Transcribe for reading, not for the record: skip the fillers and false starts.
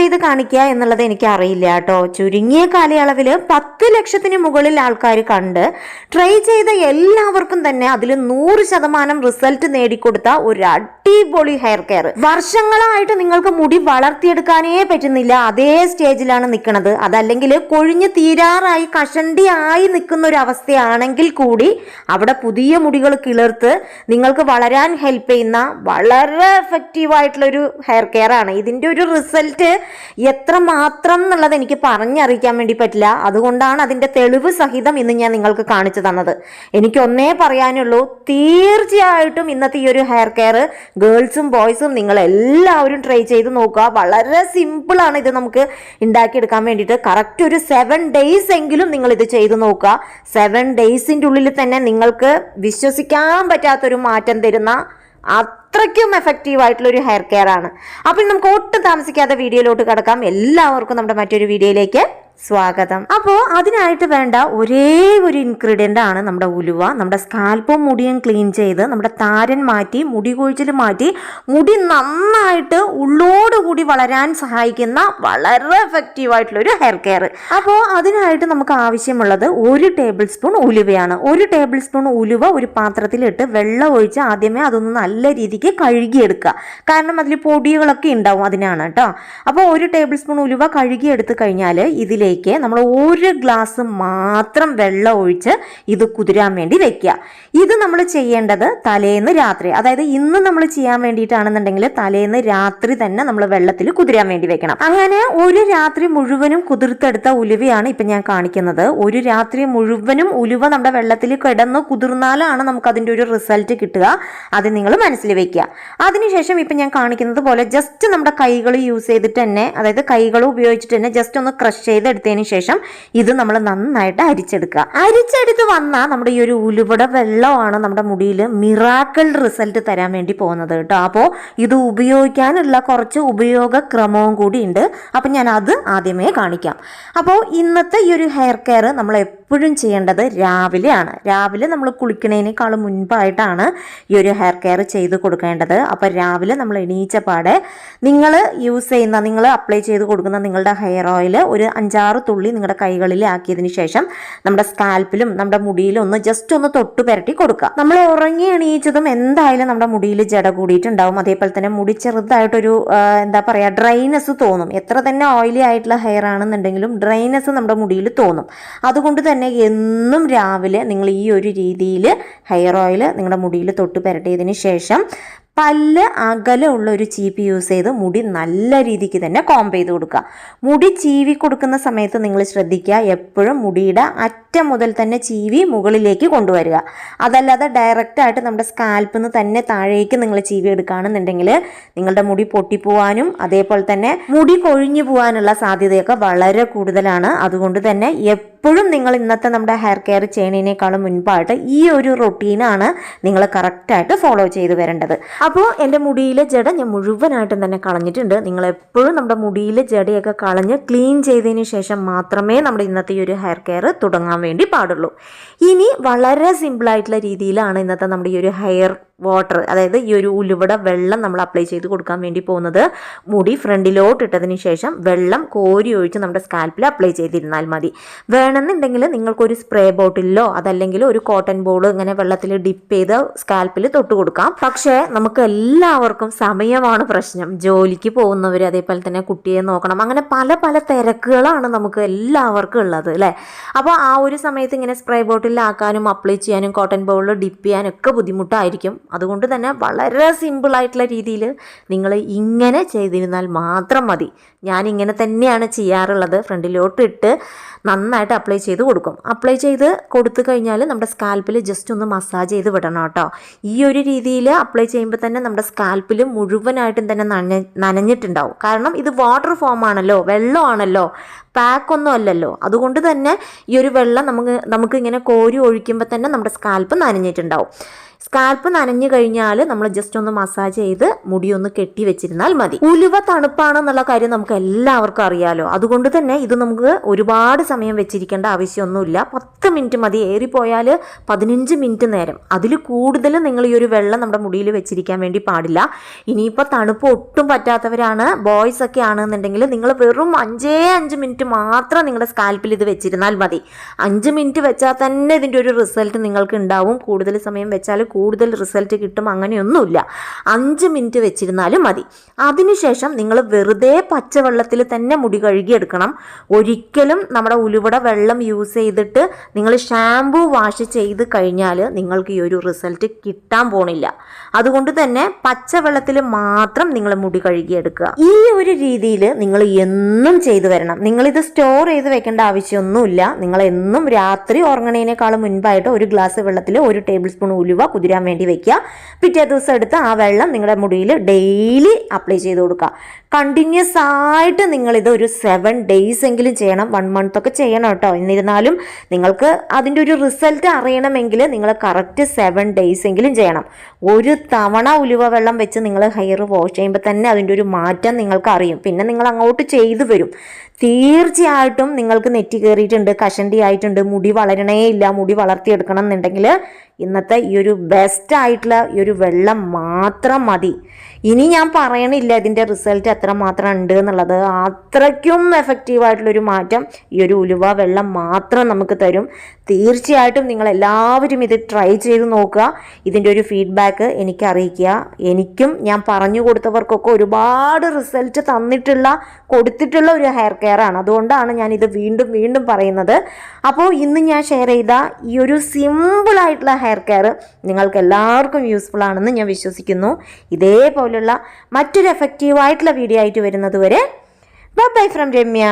ചെയ്ത് കാണിക്കുക എന്നുള്ളത് എനിക്ക് അറിയില്ല കേട്ടോ. ചുരുങ്ങിയ കാലയളവിൽ 10 ലക്ഷത്തിന് മുകളിൽ ആൾക്കാർ കണ്ട് ട്രൈ ചെയ്ത എല്ലാവർക്കും തന്നെ അതിൽ 100% റിസൾട്ട് നേടിക്കൊടുത്ത ഒരു അടിപൊളി ഹെയർ കെയർ. വർഷങ്ങളായിട്ട് നിങ്ങൾക്ക് മുടി വളർത്തിയെടുക്കാനേ പറ്റുന്നില്ല, അതേ സ്റ്റേജിലാണ് നിൽക്കുന്നത്, അതല്ലെങ്കിൽ കൊഴിഞ്ഞ് തീരാറായി കഷണ്ടിയായി നിൽക്കുന്ന ഒരു അവസ്ഥയാണെങ്കിൽ കൂടി അവിടെ പുതിയ മുടികൾ കിളിർത്ത് നിങ്ങൾക്ക് വളരാൻ ഹെൽപ്പ് ചെയ്യുന്ന വളരെ എഫക്റ്റീവായിട്ടുള്ളൊരു ഹെയർ കെയർ ആണ്. ഇതിൻ്റെ ഒരു റിസൾട്ട് എത്രമാത്രം എന്നുള്ളത് എനിക്ക് പറഞ്ഞറിയിക്കാൻ വേണ്ടി പറ്റില്ല. അതുകൊണ്ടാണ് അതിൻ്റെ തെളിവ് സഹിതം ഇന്ന് ഞാൻ നിങ്ങൾക്ക് കാണിച്ചു തന്നത്. എനിക്കൊന്നേ പറയാനുള്ളൂ, തീർച്ചയായിട്ടും ഇന്നത്തെ ഈ ഒരു ഹെയർ കെയർ ഗേൾസും ബോയ്സും നിങ്ങൾ എല്ലാവരും ട്രൈ ചെയ്ത് നോക്കുക. വളരെ സിമ്പിളാണ് ഇത് നമുക്ക് ഉണ്ടാക്കിയെടുക്കാൻ വേണ്ടിയിട്ട്. കറക്റ്റ് ഒരു 7 days എങ്കിലും നിങ്ങൾ ഇത് ചെയ്ത് നോക്കുക. 7 daysൻ്റെ ഉള്ളിൽ തന്നെ നിങ്ങൾക്ക് വിശ്വസിക്കാൻ പറ്റാത്തൊരു മാറ്റം തരുന്ന അത്രയ്ക്കും എഫക്റ്റീവ് ആയിട്ടുള്ള ഒരു ഹെയർ കെയർ ആണ്. അപ്പോൾ നമുക്ക് ഒട്ടും താമസിക്കാതെ വീഡിയോയിലോട്ട് കിടക്കാം. എല്ലാവർക്കും നമ്മുടെ മറ്റൊരു വീഡിയോയിലേക്ക് സ്വാഗതം. അപ്പോൾ അതിനായിട്ട് വേണ്ട ഒരേ ഒരു ഇൻഗ്രീഡിയൻ്റ് ആണ് നമ്മുടെ ഉലുവ. നമ്മുടെ സ്കാൽപ്പും മുടിയും ക്ലീൻ ചെയ്ത് നമ്മുടെ താരൻ മാറ്റി മുടി കൊഴിച്ചിൽ മാറ്റി മുടി നന്നായിട്ട് ഉള്ളോടുകൂടി വളരാൻ സഹായിക്കുന്ന വളരെ എഫക്റ്റീവ് ആയിട്ടുള്ള ഒരു ഹെയർ കെയർ. അപ്പോൾ അതിനായിട്ട് നമുക്ക് ആവശ്യമുള്ളത് 1 ടേബിൾ സ്പൂൺ ഉലുവയാണ്. 1 ടേബിൾ സ്പൂൺ ഉലുവ ഒരു പാത്രത്തിലിട്ട് വെള്ളം ഒഴിച്ച് ആദ്യമേ അതൊന്ന് നല്ല രീതിക്ക് കഴുകിയെടുക്കുക. കാരണം അതിൽ പൊടികളൊക്കെ ഉണ്ടാവും, അതിനാണ് കേട്ടോ. അപ്പോൾ 1 ടേബിൾ സ്പൂൺ ഉലുവ കഴുകിയെടുത്ത് കഴിഞ്ഞാൽ ഇതിലേക്ക് നമ്മൾ 1 ഗ്ലാസ് മാത്രം വെള്ളം ഒഴിച്ച് ഇത് കുതിരാൻ വേണ്ടി വെക്കുക. ഇത് നമ്മൾ ചെയ്യേണ്ടത് തലേന്ന് രാത്രി, അതായത് ഇന്ന് നമ്മൾ ചെയ്യാൻ വേണ്ടിയിട്ടാണെന്നുണ്ടെങ്കിൽ തലേന്ന് രാത്രി തന്നെ നമ്മൾ വെള്ളത്തിൽ കുതിരാൻ വേണ്ടി വെക്കണം. അങ്ങനെ ഒരു രാത്രി മുഴുവനും കുതിർത്തെടുത്ത ഉലുവയാണ് ഇപ്പം ഞാൻ കാണിക്കുന്നത്. ഒരു രാത്രി മുഴുവനും ഉലുവ നമ്മുടെ വെള്ളത്തിൽ കിടന്ന് കുതിർന്നാലാണ് നമുക്ക് അതിൻ്റെ ഒരു റിസൾട്ട് കിട്ടുക. അത് നിങ്ങൾ മനസ്സിൽ വെക്കുക. അതിനുശേഷം ഇപ്പം ഞാൻ കാണിക്കുന്നത് പോലെ ജസ്റ്റ് നമ്മുടെ കൈകൾ യൂസ് ചെയ്തിട്ട് തന്നെ, അതായത് കൈകൾ ഉപയോഗിച്ചിട്ട് തന്നെ ജസ്റ്റ് ഒന്ന് ക്രഷ് ചെയ്തെടുത്തതിന് ശേഷം ഇത് നമ്മൾ നന്നായിട്ട് അരിച്ചെടുക്കുക. അരിച്ചെടുത്ത് വന്നാൽ നമ്മുടെ ഈ ഒരു ഉലുവയുടെ വെള്ളമാണ് നമ്മുടെ മുടിയിൽ മിറാക്കിൾ റിസൾട്ട് തരാൻ വേണ്ടി പോകുന്നത് കേട്ടോ. അപ്പോൾ ഇത് ഉപയോഗിക്കാനുള്ള കുറച്ച് ഉപയോഗക്രമവും കൂടി ഉണ്ട്. അപ്പം ഞാൻ അത് ആദ്യമേ കാണിക്കാം. അപ്പോൾ ഇന്നത്തെ ഈ ഒരു ഹെയർ കെയർ നമ്മൾ എപ്പോഴും ചെയ്യേണ്ടത് രാവിലെയാണ്. രാവിലെ നമ്മൾ കുളിക്കുന്നതിനേക്കാളും മുൻപായിട്ടാണ് ഈ ഒരു ഹെയർ കെയർ ചെയ്ത് കൊടുക്കേണ്ടത്. അപ്പോൾ രാവിലെ നമ്മൾ എണീച്ച പാടെ നിങ്ങൾ യൂസ് ചെയ്യുന്ന, നിങ്ങൾ അപ്ലൈ ചെയ്ത് കൊടുക്കുന്ന നിങ്ങളുടെ ഹെയർ ഓയിൽ ഒരു 5-6 തുള്ളി നിങ്ങളുടെ കൈകളിൽ ആക്കിയതിന് ശേഷം നമ്മുടെ സ്കാൽപ്പിലും നമ്മുടെ മുടിയിലും ഒന്ന് ജസ്റ്റ് ഒന്ന് തൊട്ട് പുരട്ടി കൊടുക്കുക. നമ്മൾ ഉറങ്ങി എണീച്ചതും എന്തായാലും നമ്മുടെ മുടിയിൽ ജട കൂടിയിട്ടുണ്ടാവും. അതേപോലെ തന്നെ മുടി ചെറുതായിട്ടൊരു എന്താ പറയുക, ഡ്രൈനെസ് തോന്നും. എത്ര തന്നെ ഓയിലി ആയിട്ടുള്ള ഹെയർ ആണെന്നുണ്ടെങ്കിലും ഡ്രൈനെസ് നമ്മുടെ മുടിയിൽ തോന്നും. അതുകൊണ്ട് തന്നെ എന്നും രാവിലെ നിങ്ങൾ ഈ ഒരു രീതിയിൽ ഹെയർ ഓയിൽ നിങ്ങളുടെ മുടിയിൽ തൊട്ട് പുരട്ടിയതിന് ശേഷം പല്ല് അകലമുള്ള ഒരു ചീപ്പ് യൂസ് ചെയ്ത് മുടി നല്ല രീതിക്ക് തന്നെ കോംബ് ചെയ്ത് കൊടുക്കുക. മുടി ചീവി കൊടുക്കുന്ന സമയത്ത് നിങ്ങൾ ശ്രദ്ധിക്കുക, എപ്പോഴും മുടിയുടെ അറ്റം മുതൽ തന്നെ ചീവി മുകളിലേക്ക് കൊണ്ടുവരിക. അതല്ലാതെ ഡയറക്റ്റായിട്ട് നമ്മുടെ സ്കാൽപ്പിൽ നിന്ന് തന്നെ താഴേക്ക് നിങ്ങൾ ചീവി എടുക്കുകയാണെന്നുണ്ടെങ്കിൽ നിങ്ങളുടെ മുടി പൊട്ടിപ്പോവാനും അതേപോലെ തന്നെ മുടി കൊഴിഞ്ഞു പോകാനുള്ള സാധ്യതയൊക്കെ വളരെ കൂടുതലാണ്. അതുകൊണ്ട് തന്നെ എപ്പോഴും നിങ്ങൾ ഇന്നത്തെ നമ്മുടെ ഹെയർ കെയർ ചെയ്യുന്നതിനേക്കാളും മുൻപായിട്ട് ഈ ഒരു റൊട്ടീനാണ് നിങ്ങൾ കറക്റ്റായിട്ട് ഫോളോ ചെയ്ത് വരേണ്ടത്. അപ്പോൾ എൻ്റെ മുടിയിലെ ജട ഞാൻ മുഴുവനായിട്ടും തന്നെ കളഞ്ഞിട്ടുണ്ട്. നിങ്ങൾ എപ്പോഴും നമ്മുടെ മുടിയിലെ ജടയൊക്കെ കളഞ്ഞ് ക്ലീൻ ചെയ്തതിന് ശേഷം മാത്രമേ നമ്മുടെ ഇന്നത്തെ ഈ ഒരു ഹെയർ കെയർ തുടങ്ങാൻ വേണ്ടി പാടുള്ളൂ. ഇനി വളരെ സിമ്പിളായിട്ടുള്ള രീതിയിലാണ് ഇന്നത്തെ നമ്മുടെ ഈ ഒരു ഹെയർ വാട്ടർ, അതായത് ഈ ഒരു ഉലുവയുടെ വെള്ളം നമ്മൾ അപ്ലൈ ചെയ്ത് കൊടുക്കാൻ വേണ്ടി പോകുന്നത്. മുടി ഫ്രണ്ടിലോട്ട് ഇട്ടതിന് ശേഷം വെള്ളം കോരി ഒഴിച്ച് നമ്മുടെ സ്കാൽപ്പിൽ അപ്ലൈ ചെയ്തിരുന്നാൽ മതി. വേണമെന്നുണ്ടെങ്കിൽ നിങ്ങൾക്കൊരു സ്പ്രേ ബോട്ടിലോ അതല്ലെങ്കിൽ ഒരു കോട്ടൺ ബോൾ ഇങ്ങനെ വെള്ളത്തിൽ ഡിപ്പ് ചെയ്ത് സ്കാൽപ്പിൽ തൊട്ട് കൊടുക്കാം. പക്ഷേ നമുക്ക് എല്ലാവർക്കും സമയമാണ് പ്രശ്നം. ജോലിക്ക് പോകുന്നവർ, അതേപോലെ തന്നെ കുട്ടിയെ നോക്കണം, അങ്ങനെ പല പല തിരക്കുകളാണ് നമുക്ക് എല്ലാവർക്കും ഉള്ളത് അല്ലേ. അപ്പോൾ ആ ഒരു സമയത്ത് ഇങ്ങനെ സ്പ്രേ ബോട്ടിലാക്കാനും അപ്ലൈ ചെയ്യാനും കോട്ടൺ ബോളിൽ ഡിപ്പ് ചെയ്യാനും ഒക്കെ ബുദ്ധിമുട്ടായിരിക്കും. അതുകൊണ്ട് തന്നെ വളരെ സിമ്പിളായിട്ടുള്ള രീതിയിൽ നിങ്ങൾ ഇങ്ങനെ ചെയ്തിരുന്നാൽ മാത്രം മതി. ഞാനിങ്ങനെ തന്നെയാണ് ചെയ്യാറുള്ളത്. ഫ്രണ്ടിലോട്ട് ഇട്ട് നന്നായിട്ട് അപ്ലൈ ചെയ്ത് കൊടുക്കും. അപ്ലൈ ചെയ്ത് കൊടുത്തു കഴിഞ്ഞാൽ നമ്മുടെ സ്കാൽപ്പിൽ ജസ്റ്റ് ഒന്ന് മസാജ് ചെയ്ത് വിടണം കേട്ടോ. ഈ ഒരു രീതിയിൽ അപ്ലൈ ചെയ്യുമ്പോൾ തന്നെ നമ്മുടെ സ്കാൽപ്പിൽ മുഴുവനായിട്ടും തന്നെ നനഞ്ഞിട്ടുണ്ടാവും. കാരണം ഇത് വാട്ടർ ഫോം ആണല്ലോ, വെള്ളമാണല്ലോ, പാക്കൊന്നും അല്ലല്ലോ. അതുകൊണ്ട് തന്നെ ഈ ഒരു വെള്ളം നമുക്ക് ഇങ്ങനെ കോരി ഒഴിക്കുമ്പോൾ തന്നെ നമ്മുടെ സ്കാൽപ്പ് നനഞ്ഞിട്ടുണ്ടാവും. സ്കാൽപ്പ് നനഞ്ഞു കഴിഞ്ഞാൽ നമ്മൾ ജസ്റ്റ് ഒന്ന് മസാജ് ചെയ്ത് മുടി ഒന്ന് കെട്ടി വെച്ചിരുന്നാൽ മതി. ഉലുവ തണുപ്പാണെന്നുള്ള കാര്യം നമുക്ക് എല്ലാവർക്കും അറിയാലോ. അതുകൊണ്ട് തന്നെ ഇത് നമുക്ക് ഒരുപാട് സമയം വെച്ചിരിക്കേണ്ട ആവശ്യമൊന്നുമില്ല. 10 മിനിറ്റ് മതി, ഏറിപ്പോയാൽ 15 മിനിറ്റ് നേരം. അതിൽ കൂടുതൽ നിങ്ങൾ ഈ ഒരു വെള്ളം നമ്മുടെ മുടിയിൽ വെച്ചിരിക്കാൻ വേണ്ടി പാടില്ല. ഇനിയിപ്പോൾ തണുപ്പ് ഒട്ടും പറ്റാത്തവരാണ്, ബോയ്സ് ഒക്കെ ആണെന്നുണ്ടെങ്കിൽ നിങ്ങൾ വെറും 5 മിനിറ്റ് മാത്രം നിങ്ങളുടെ സ്കാൽപ്പിൽ ഇത് വെച്ചിരുന്നാൽ മതി. 5 മിനിറ്റ് വെച്ചാൽ തന്നെ ഇതിൻ്റെ ഒരു റിസൾട്ട് നിങ്ങൾക്ക് ഉണ്ടാവും. കൂടുതൽ സമയം വെച്ചാൽ കൂടുതൽ റിസൾട്ട് കിട്ടും, അങ്ങനെയൊന്നുമില്ല. 5 മിനിറ്റ് വെച്ചിരുന്നാലും മതി. അതിനുശേഷം നിങ്ങൾ വെറുതെ പച്ചവെള്ളത്തിൽ തന്നെ മുടി കഴുകിയെടുക്കണം. ഒരിക്കലും നമ്മുടെ ഉലുവയുടെ വെള്ളം യൂസ് ചെയ്തിട്ട് നിങ്ങൾ ഷാംപൂ വാഷ് ചെയ്ത് കഴിഞ്ഞാൽ നിങ്ങൾക്ക് ഈ ഒരു റിസൾട്ട് കിട്ടാൻ പോണില്ല. അതുകൊണ്ട് തന്നെ പച്ചവെള്ളത്തിൽ മാത്രം നിങ്ങൾ മുടി കഴുകിയെടുക്കുക. ഈ ഒരു രീതിയിൽ നിങ്ങൾ എന്നും ചെയ്തു വരണം. നിങ്ങളിത് സ്റ്റോർ ചെയ്ത് വെക്കേണ്ട ആവശ്യമൊന്നുമില്ല. നിങ്ങൾ എന്നും രാത്രി ഉറങ്ങണേനേക്കാളും മുൻപായിട്ട് ഒരു ഗ്ലാസ് വെള്ളത്തിൽ 1 ടേബിൾ സ്പൂൺ ഉലുവ കുതിരാൻ വേണ്ടി വെക്കുക. പിറ്റേ ദിവസം എടുത്ത് ആ വെള്ളം നിങ്ങളുടെ മുടിയിൽ ഡെയിലി അപ്ലൈ ചെയ്ത് കൊടുക്കുക. കണ്ടിന്യൂസ് ആയിട്ട് നിങ്ങളിത് ഒരു 7 ഡേയ്സ് എങ്കിലും ചെയ്യണം. 1 മന്ത് ഒക്കെ ചെയ്യണം കേട്ടോ. എന്നിരുന്നാലും നിങ്ങൾക്ക് അതിൻ്റെ ഒരു റിസൾട്ട് അറിയണമെങ്കിൽ നിങ്ങൾ കറക്റ്റ് 7 ഡേയ്സ് എങ്കിലും ചെയ്യണം. ഒരു തവണ ഉലുവ വെള്ളം വെച്ച് നിങ്ങൾ ഹെയർ വാഷ് ചെയ്യുമ്പോൾ തന്നെ അതിൻ്റെ ഒരു മാറ്റം നിങ്ങൾക്ക് അറിയും. പിന്നെ നിങ്ങൾ അങ്ങോട്ട് ചെയ്തു വരും. തീർച്ചയായിട്ടും നിങ്ങൾക്ക് നെറ്റി കയറിയിട്ടുണ്ട്, കഷണ്ടി ആയിട്ടുണ്ട്, മുടി വളരണേ ഇല്ല, മുടി വളർത്തിയെടുക്കണം എന്നുണ്ടെങ്കിൽ ഇന്നത്തെ ഈ ഒരു ബെസ്റ്റ് ആയിട്ടുള്ള ഈ ഒരു വെള്ളം മാത്രം മതി. ഇനി ഞാൻ പറയണില്ല ഇതിൻ്റെ റിസൾട്ട് എത്രമാത്രം ഉണ്ട് എന്നുള്ളത്. അത്രയ്ക്കും എഫക്റ്റീവായിട്ടുള്ളൊരു മാറ്റം ഈ ഒരു ഉലുവ വെള്ളം മാത്രം നമുക്ക് തരും. തീർച്ചയായിട്ടും നിങ്ങളെല്ലാവരും ഇത് ട്രൈ ചെയ്ത് നോക്കുക. ഇതിൻ്റെ ഒരു ഫീഡ്ബാക്ക് എനിക്ക് അറിയിക്കുക. എനിക്കും ഞാൻ പറഞ്ഞു കൊടുത്തവർക്കൊക്കെ ഒരുപാട് റിസൾട്ട് കൊടുത്തിട്ടുള്ള ഒരു ഹെയർ കെയർ ആണ്. അതുകൊണ്ടാണ് ഞാനിത് വീണ്ടും വീണ്ടും പറയുന്നത്. അപ്പോൾ ഇന്ന് ഞാൻ ഷെയർ ചെയ്ത ഈ ഒരു സിമ്പിളായിട്ടുള്ള ഹെയർ കെയർ നിങ്ങൾക്ക് എല്ലാവർക്കും യൂസ്ഫുൾ ആണെന്ന് ഞാൻ വിശ്വസിക്കുന്നു. ഇതേപോലുള്ള മറ്റൊരു എഫക്റ്റീവായിട്ടുള്ള വീഡിയോ ആയിട്ട് വരുന്നത് വരെ ബൈ ഫ്രം രമ്യ.